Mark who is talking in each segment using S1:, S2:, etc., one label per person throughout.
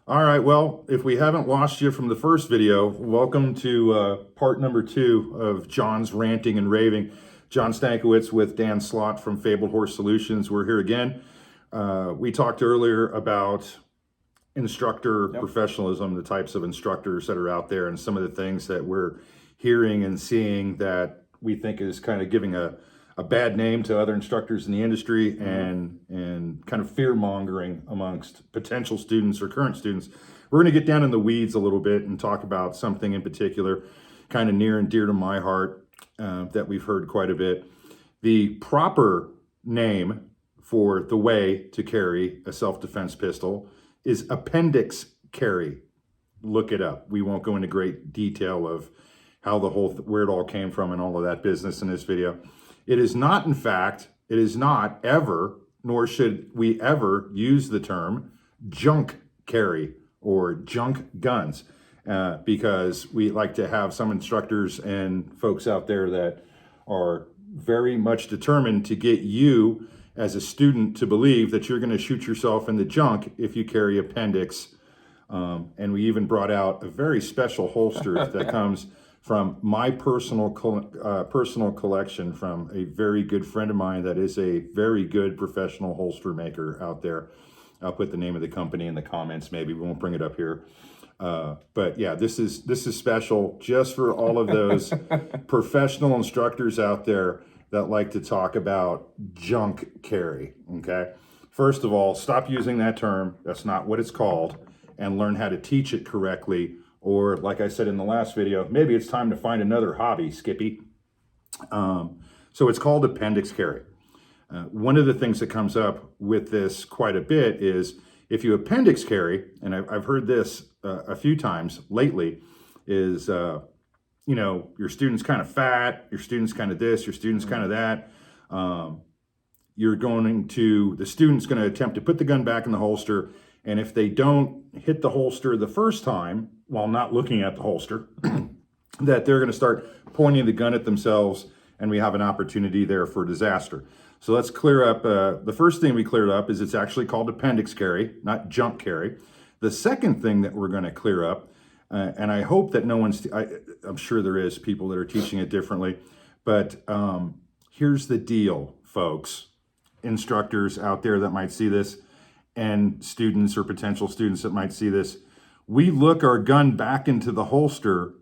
S1: All right, well, if we haven't lost you from the first video, welcome to part number 2 of John's ranting and raving. John Stankiewicz with Dan Slott from Fabled Horse Solutions. We're here again. We talked earlier about instructor professionalism, the types of instructors that are out there, and some of the things that we're hearing and seeing that we think is kind of giving a bad name to other instructors in the industry and kind of fear-mongering amongst potential students or current students. We're going to get down in the weeds a little bit and talk about something in particular kind of near and dear to my heart that we've heard quite a bit. The proper name for the way to carry a self-defense pistol is appendix carry. Look it up. We won't go into great detail of how the whole, where it all came from and all of that business in this video. It is not, in fact, it is not ever, nor should we ever use the term junk carry or junk guns, because we like to have some instructors and folks out there that are very much determined to get you as a student to believe that you're going to shoot yourself in the junk if you carry appendix. And we even brought out a very special holster that comes from my personal collection from a very good friend of mine that is a very good professional holster maker out there. I'll put the name of the company in the comments. Maybe we won't bring it up here. But yeah, this is special just for all of those professional instructors out there that like to talk about junk carry, okay? First of all, stop using that term. That's not what it's called, and learn how to teach it correctly. Or like I said in the last video, maybe it's time to find another hobby, Skippy. So it's called appendix carry. One of the things that comes up with this quite a bit is if you appendix carry, and I've heard this a few times lately, is you know, your student's kind of fat, your student's kind of this, your student's kind of that. The student's going to attempt to put the gun back in the holster, and if they don't hit the holster the first time while not looking at the holster, that they're going to start pointing the gun at themselves, and we have an opportunity there for disaster. So let's clear up. The first thing we cleared up is it's actually called appendix carry, not junk carry. The second thing that we're going to clear up, and I hope that no one's, I'm sure there is people that are teaching it differently, but here's the deal, folks, instructors out there that might see this, and students or potential students that might see this. We look our gun back into the holster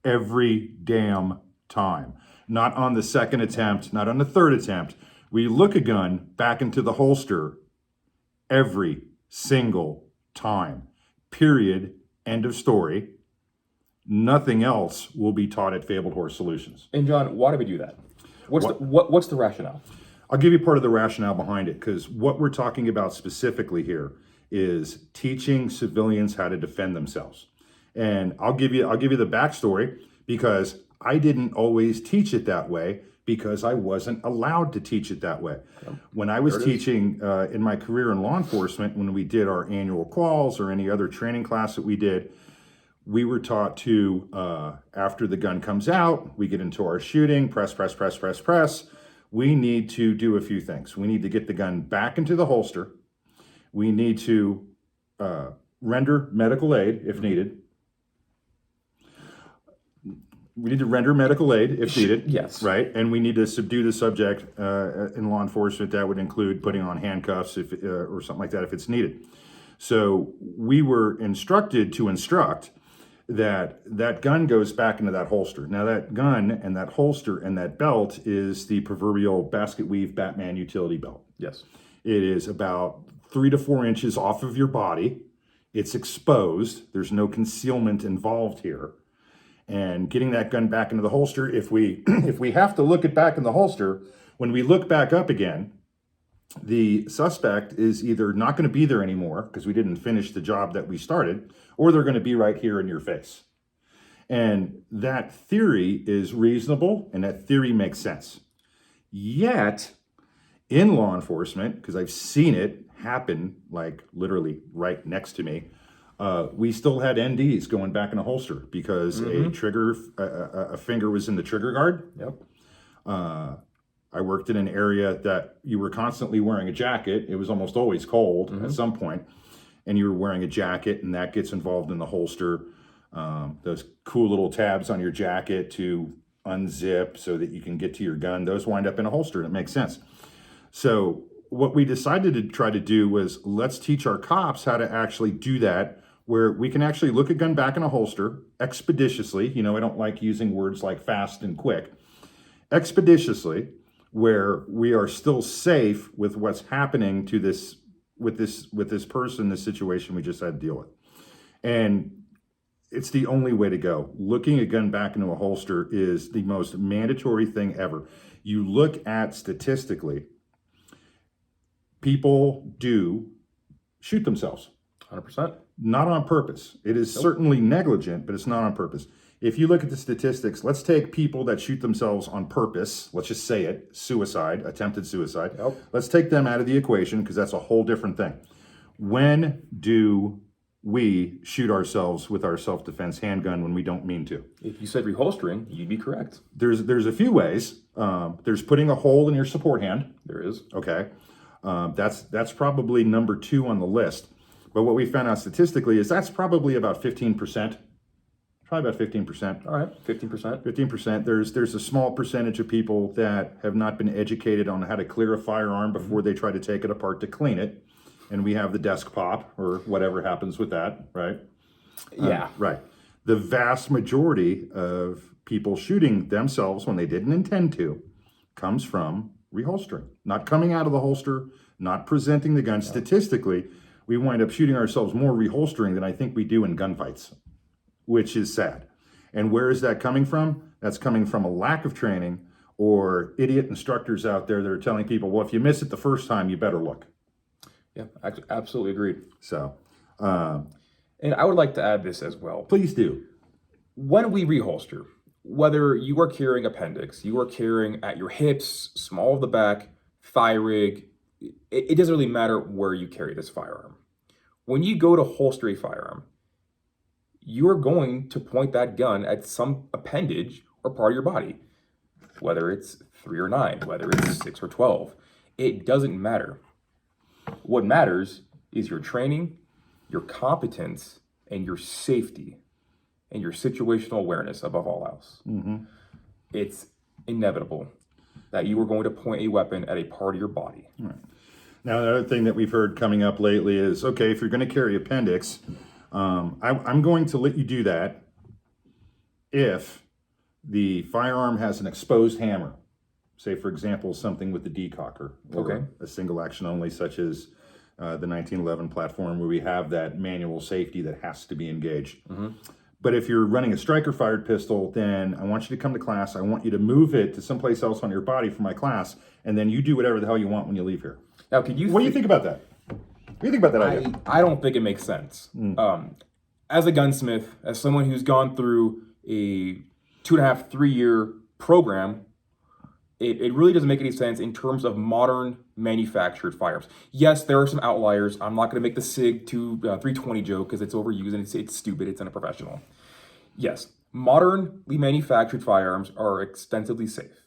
S1: every damn time. Not on the second attempt, not on the third attempt. We look a gun back into the holster every single time. Period. End of story. Nothing else will be taught at Fabled Horse Solutions.
S2: And John, why do we do that? What's the rationale?
S1: I'll give you part of the rationale behind it, because what we're talking about specifically here is teaching civilians how to defend themselves. And I'll give you the backstory, because I didn't always teach it that way because I wasn't allowed to teach it that way. Yep. When I was teaching in my career in law enforcement, when we did our annual quals or any other training class that we did, we were taught to, after the gun comes out, we get into our shooting, press. We need to do a few things. We need to get the gun back into the holster. We need to render medical aid if needed.
S2: Yes.
S1: Right? And we need to subdue the subject in law enforcement. That would include putting on handcuffs or something like that if it's needed. So we were instructed to instruct that gun goes back into that holster. Now that gun and that holster and that belt is the proverbial basket weave Batman utility belt.
S2: Yes.
S1: It is about 3 to 4 inches off of your body. It's exposed. There's no concealment involved here. And getting that gun back into the holster, if we have to look it back in the holster, when we look back up again, the suspect is either not going to be there anymore because we didn't finish the job that we started, or they're going to be right here in your face. And that theory is reasonable, and that theory makes sense. Yet, in law enforcement, because I've seen it happen, like literally right next to me, we still had NDs going back in a holster because a finger was in the trigger guard.
S2: Yep.
S1: I worked in an area that you were constantly wearing a jacket. It was almost always cold at some point. and you're wearing a jacket and that gets involved in the holster, those cool little tabs on your jacket to unzip so that you can get to your gun, those wind up in a holster, and it makes sense. So what we decided to try to do was let's teach our cops how to actually do that, where we can actually look a gun back in a holster expeditiously. You know, I don't like using words like fast and quick. Expeditiously, where we are still safe with what's happening to this with this person, this situation we just had to deal with. And it's the only way to go. Looking a gun back into a holster is the most mandatory thing ever. You look at statistically, people do shoot themselves.
S2: 100%.
S1: Not on purpose. It is certainly negligent, but it's not on purpose. If you look at the statistics, let's take people that shoot themselves on purpose. Let's just say it, suicide, attempted suicide.
S2: Yep.
S1: Let's take them out of the equation because that's a whole different thing. When do we shoot ourselves with our self-defense handgun when we don't mean to?
S2: If you said reholstering, you'd be correct.
S1: There's a few ways. There's putting a hole in your support hand.
S2: There is.
S1: Okay. That's probably number 2 on the list. But what we found out statistically is that's probably about 15%. Probably about 15%.
S2: All right, 15%.
S1: 15%. There's a small percentage of people that have not been educated on how to clear a firearm before they try to take it apart to clean it. And we have the desk pop or whatever happens with that, right?
S2: Yeah.
S1: Right. The vast majority of people shooting themselves when they didn't intend to comes from reholstering. Not coming out of the holster, not presenting the gun. Statistically, we wind up shooting ourselves more reholstering than I think we do in gunfights, which is sad. And where is that coming from? That's coming from a lack of training or idiot instructors out there that are telling people, well, if you miss it the first time, you better look.
S2: Yeah, absolutely agreed.
S1: So,
S2: and I would like to add this as well.
S1: please do.
S2: When we reholster, whether you are carrying appendix, you are carrying at your hips, small of the back, thigh rig, it doesn't really matter where you carry this firearm. When you go to holster a firearm, you're going to point that gun at some appendage or part of your body, whether it's 3 or 9, whether it's 6 or 12. It doesn't matter. What matters is your training, your competence, and your safety, and your situational awareness above all else.
S1: Mm-hmm.
S2: It's inevitable that you are going to point a weapon at a part of your body.
S1: Right. Now, another thing that we've heard coming up lately is, okay, if you're going to carry appendix, I'm going to let you do that if the firearm has an exposed hammer. Say, for example, something with the decocker or
S2: Okay.
S1: a single action only, such as the 1911 platform where we have that manual safety that has to be engaged.
S2: Mm-hmm.
S1: But if you're running a striker fired pistol, then I want you to come to class. I want you to move it to someplace else on your body for my class, and then you do whatever the hell you want when you leave here.
S2: Now, can you?
S1: What do you think about that? What do you think about that idea?
S2: I don't think it makes sense. As a gunsmith, as someone who's gone through a 2.5, 3-year program, it really doesn't make any sense in terms of modern manufactured firearms. Yes, there are some outliers. I'm not going to make the SIG 320 joke because it's overused and it's stupid. It's unprofessional. Yes, modernly manufactured firearms are extensively safe.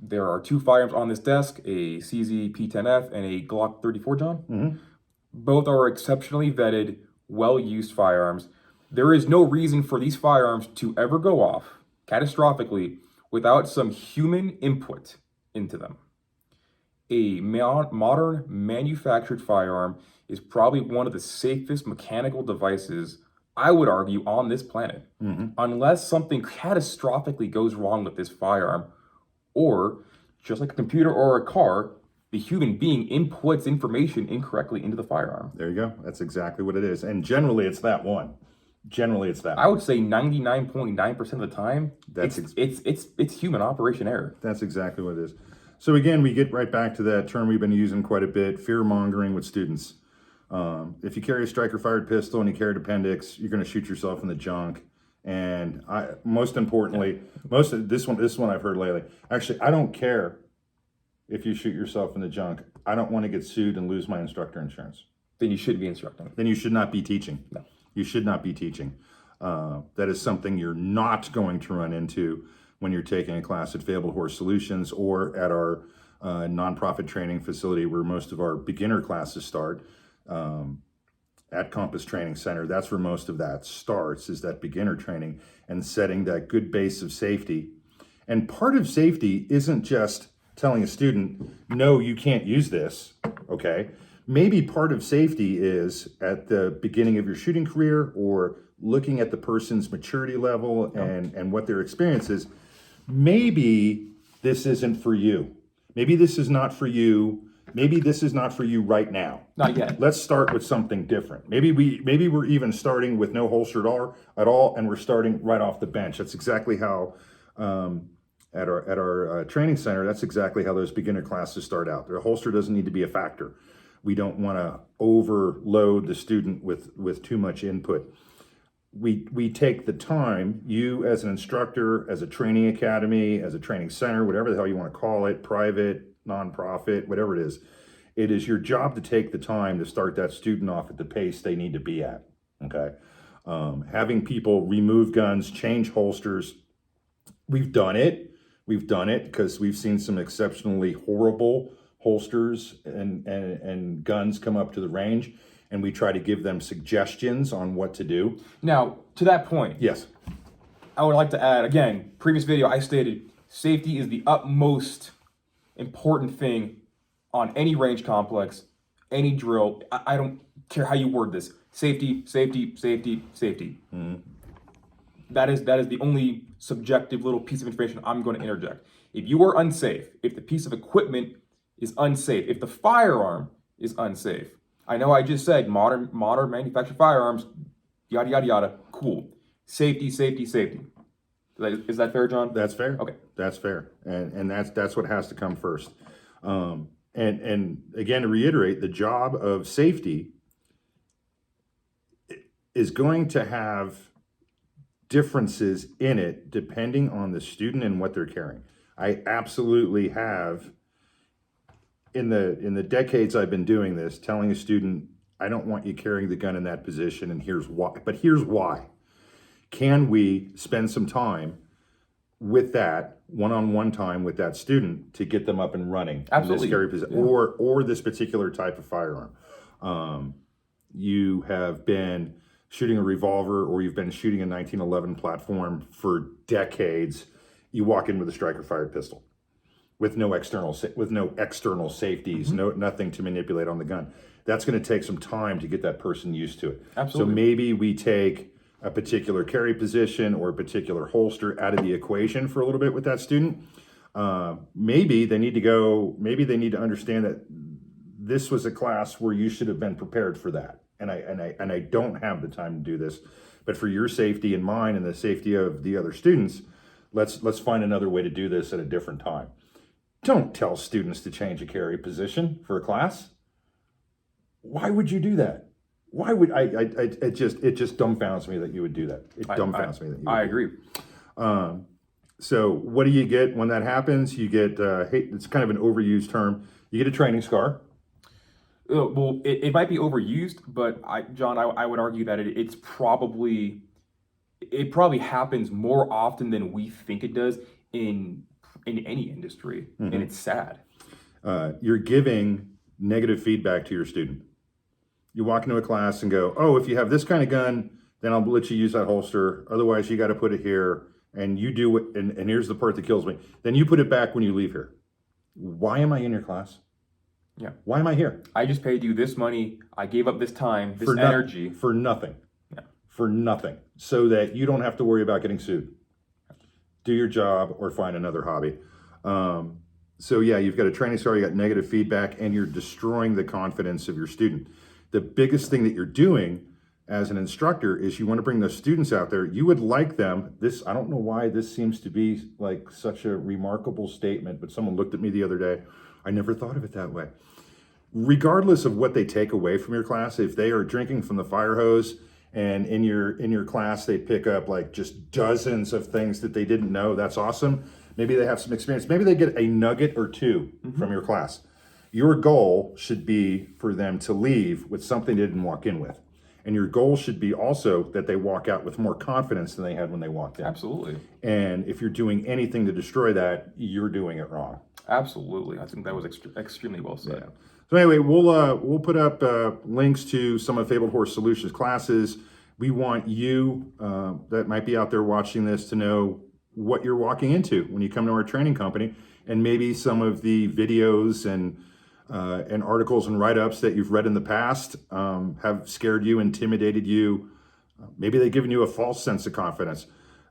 S2: There are 2 firearms on this desk, a CZ P10F and a Glock 34, John.
S1: Mm-hmm.
S2: Both are exceptionally vetted, well-used firearms. There is no reason for these firearms to ever go off catastrophically without some human input into them. A modern manufactured firearm is probably one of the safest mechanical devices, I would argue, on this planet.
S1: Mm-hmm.
S2: Unless something catastrophically goes wrong with this firearm, or just like a computer or a car, the human being inputs information incorrectly into the firearm.
S1: There you go. That's exactly what it is. And generally, it's that one. Generally, it's that.
S2: I would say 99.9% of the time, it's human operation error.
S1: That's exactly what it is. So again, we get right back to that term we've been using quite a bit, fear-mongering with students. If you carry a striker-fired pistol and you carry an appendix, you're going to shoot yourself in the junk. And most importantly, this one I've heard lately. Actually, I don't care if you shoot yourself in the junk. I don't want to get sued and lose my instructor insurance.
S2: Then you should be instructing.
S1: Then you should not be teaching.
S2: No.
S1: You should not be teaching. That is something you're not going to run into when you're taking a class at Fabled Horse Solutions or at our nonprofit training facility where most of our beginner classes start. at Compass Training Center. That's where most of that starts, is that beginner training and setting that good base of safety. And part of safety isn't just telling a student, no, you can't use this, okay? Maybe part of safety is at the beginning of your shooting career, or looking at the person's maturity level and what their experience is. Maybe this isn't for you. Maybe this is not for you. Maybe this is not for you right now.
S2: Not yet.
S1: Let's start with something different. Maybe we're even starting with no holster at all, and we're starting right off the bench. That's exactly how at our training center. That's exactly how those beginner classes start out. Their holster doesn't need to be a factor. We don't want to overload the student with too much input. We take the time, you as an instructor, as a training academy, as a training center, whatever the hell you want to call it, private, nonprofit, whatever it is your job to take the time to start that student off at the pace they need to be at, okay? Having people remove guns, change holsters, we've done it because we've seen some exceptionally horrible holsters and guns come up to the range, and we try to give them suggestions on what to do.
S2: Now, to that point,
S1: yes,
S2: I would like to add, again, previous video I stated safety is the utmost important thing on any range complex, any drill. I don't care how you word this. Safety, safety, safety, safety. Mm-hmm. That is the only subjective little piece of information I'm going to interject. If you are unsafe, if the piece of equipment is unsafe, if the firearm is unsafe, I know I just said modern manufactured firearms, yada, yada, yada, cool. Safety, safety, safety. Is that fair, John?
S1: That's fair.
S2: Okay.
S1: That's fair. And that's what has to come first. And again, to reiterate, the job of safety is going to have differences in it depending on the student and what they're carrying. I absolutely have, in the decades I've been doing this, telling a student, I don't want you carrying the gun in that position, and here's why. But here's why. Can we spend some time with that one-on-one time with that student to get them up and running?
S2: Absolutely.
S1: In this carry position, or this particular type of firearm? You have been shooting a revolver, or you've been shooting a 1911 platform for decades. You walk in with a striker-fired pistol with no external safeties, nothing to manipulate on the gun. That's going to take some time to get that person used to it.
S2: Absolutely.
S1: So maybe we take a particular carry position or a particular holster out of the equation for a little bit with that student. Maybe they need to understand that this was a class where you should have been prepared for that. And I don't have the time to do this, but for your safety and mine and the safety of the other students, let's find another way to do this at a different time. Don't tell students to change a carry position for a class. Why would you do that? Why would it just dumbfounds me that you would do that. It dumbfounds me that you would.
S2: I agree.
S1: So what do you get when that happens? You get, it's kind of an overused term. You get a training scar.
S2: Well, it might be overused, but John, I would argue that it probably happens more often than we think it does in any industry, and it's sad.
S1: You're giving negative feedback to your student. You walk into a class and go, oh, if you have this kind of gun, then I'll let you use that holster. Otherwise, you got to put it here, and you do it. And here's the part that kills me. Then you put it back when you leave here. Why am I in your class?
S2: Yeah.
S1: Why am I here?
S2: I just paid you this money. I gave up this time, this energy.
S1: For nothing.
S2: Yeah.
S1: For nothing. So that you don't have to worry about getting sued. Do your job or find another hobby. So yeah, you've got a training scar, you got negative feedback, and you're destroying the confidence of your student. The biggest thing that you're doing as an instructor is you want to bring those students out there. You would like them, I don't know why this seems to be like such a remarkable statement, but someone looked at me the other day. I never thought of it that way. Regardless of what they take away from your class, if they are drinking from the fire hose and in your class they pick up like just dozens of things that they didn't know, that's awesome. Maybe they have some experience. Maybe they get a nugget or two from your class. Your goal should be for them to leave with something they didn't walk in with. And your goal should be also that they walk out with more confidence than they had when they walked in.
S2: Absolutely.
S1: And if you're doing anything to destroy that, you're doing it wrong.
S2: Absolutely. I think that was extremely well said.
S1: Yeah. So anyway, we'll put up links to some of Fabled Horse Solutions classes. We want you that might be out there watching this to know what you're walking into when you come to our training company, and maybe some of the videos and articles and write-ups that you've read in the past have scared you, intimidated you. Maybe they've given you a false sense of confidence.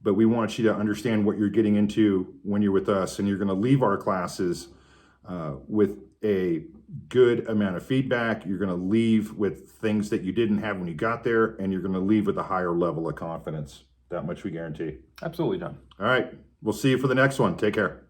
S1: But we want you to understand what you're getting into when you're with us, and you're going to leave our classes with a good amount of feedback. You're going to leave with things that you didn't have when you got there, and you're going to leave with a higher level of confidence. That much we guarantee.
S2: Absolutely, John.
S1: All right. We'll see you for the next one. Take care.